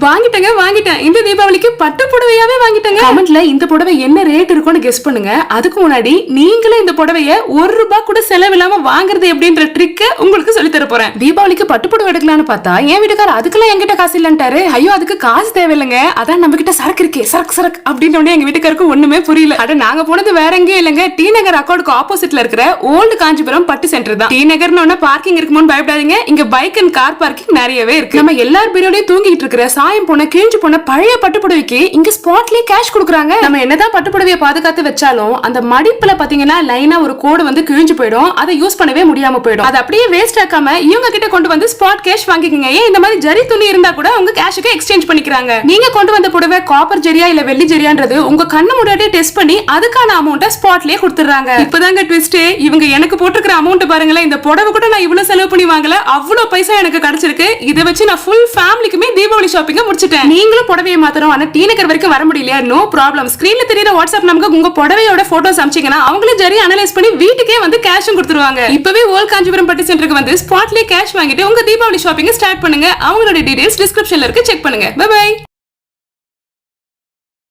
வாங்கிட்டேன். இந்த தீபாவளிக்கு பட்டு புடவையாவே வாங்கிட்டேங்க. கமெண்ட்ல இந்த புடவை என்ன ரேட் இருக்கும்னு கெஸ் பண்ணுங்க. அதுக்கு முன்னாடி நீங்களும் இந்த புடவைய ₹1 கூட செலவில்லாம வாங்குறது எப்படின்ற ட்ரிக்க உங்களுக்கு சொல்லி தர போறேன். தீபாவளிக்கு பட்டு புடவை எடுக்கலாம்னு பார்த்தா என் வீட்டுக்காரர் அதுக்கெல்லாம் என்கிட்ட காசு இல்லன்ட்டாரு. ஐயோ அதுக்கு காசு தேவையில்லைங்க, அதான் நம்ம கிட்ட சரக்கு இருக்கே, சரக்கு அப்படின்னு எங்க வீட்டுக்காருக்கு ஒண்ணுமே புரியல. அட நாங்க போனது வேற எங்கேயும் இல்லங்க, டி நகர் அக்கௌண்ட்க்கு ஆப்போசிட்ல இருக்கிற ஓல்டு காஞ்சிபுரம் பட்டு சென்டர் தான். டி நகர்னு பார்க்கிங் இருக்குமோன்னு பயப்படாதீங்க, இங்க பைக் அண்ட் கார் பார்க்கிங் நிறையவே இருக்கு. நம்ம எல்லார் பீரோடையும் தூங்கிட்டு இருக்கிற சாயம் போன கிழிஞ்சு போன பழைய பட்டுப்புடவைக்கு இங்க ஸ்பாட்லயே கேஷ் கொடுக்குறாங்க. நம்ம என்னதான் பட்டுப்புடவையை பாதுகாத்து வச்சாலும் அந்த மடிப்புல பாத்தீங்கன்னா லைனா ஒரு கோடு வந்து கிழிஞ்சு போயிடும், அதை யூஸ் பண்ணவே முடியாம போயிடும். அது அப்படியே வேஸ்ட் ஆக்காம இவங்க கிட்ட கொண்டு வந்து ஸ்பாட் கேஷ் வாங்கிக்கங்க. ஏன் இந்த மாதிரி ஜரி துணி இருந்தா கூட உங்க கேஷுக்கு எக்ஸ்சேஞ்ச் பண்ணிக்கிறாங்க. நீங்க கொண்டு வந்த புடவை காப்பர் ஜரியா இல்ல வெள்ளி ஜரியான்றது உங்க கண்ணு முன்னாடியே டெஸ்ட் பண்ணி அதுக்கான அமௌண்ட்டை ஸ்பாட்லயே கொடுத்துறாங்க. இப்பதாங்க ட்விஸ்ட், இவங்க எனக்கு போட்டுக்கிற அமௌண்ட் பாருங்களேன், இந்த புடவை கூட நான் இவ்வளவு செலவு பண்ணி வாங்கல, அவ்வளவு பைசா எனக்கு கிடைச்சிருக்கு. இதை வச்சு நான் ஃபுல் ஃபேமிலிக்குமே தீபாவளி ஷாப்பிங்க முடிச்சிட்டேன். நீங்களும் புடவையை மாத்தணும், ஆனா டி நகர் வரைக்கும் வர முடியலையா? No problem. ஸ்கிரீன்ல தெரியுற வாட்ஸ்அப் நமக்கு உங்க புடவையோட போட்டோஸ் அனுப்பிச்சீங்கன்னா அவங்களே ஜரி அனலைஸ் பண்ணி வீட்டுக்கே வந்து கேஷும் கொடுத்துருவாங்க. இப்பவே ஓல்ட் காஞ்சிபுரம் பட்டு சென்டருக்கு வந்து ஸ்பாட்லயே கேஷ் வாங்கிட்டு உங்க தீபாவளி ஷாப்பிங்க ஸ்டார்ட் பண்ணுங்க. அவங்களோட டீடைல்ஸ் டிஸ்கிரிப்ஷன்ல இருக்கு, செக் பண்ணுங்க. Bye by.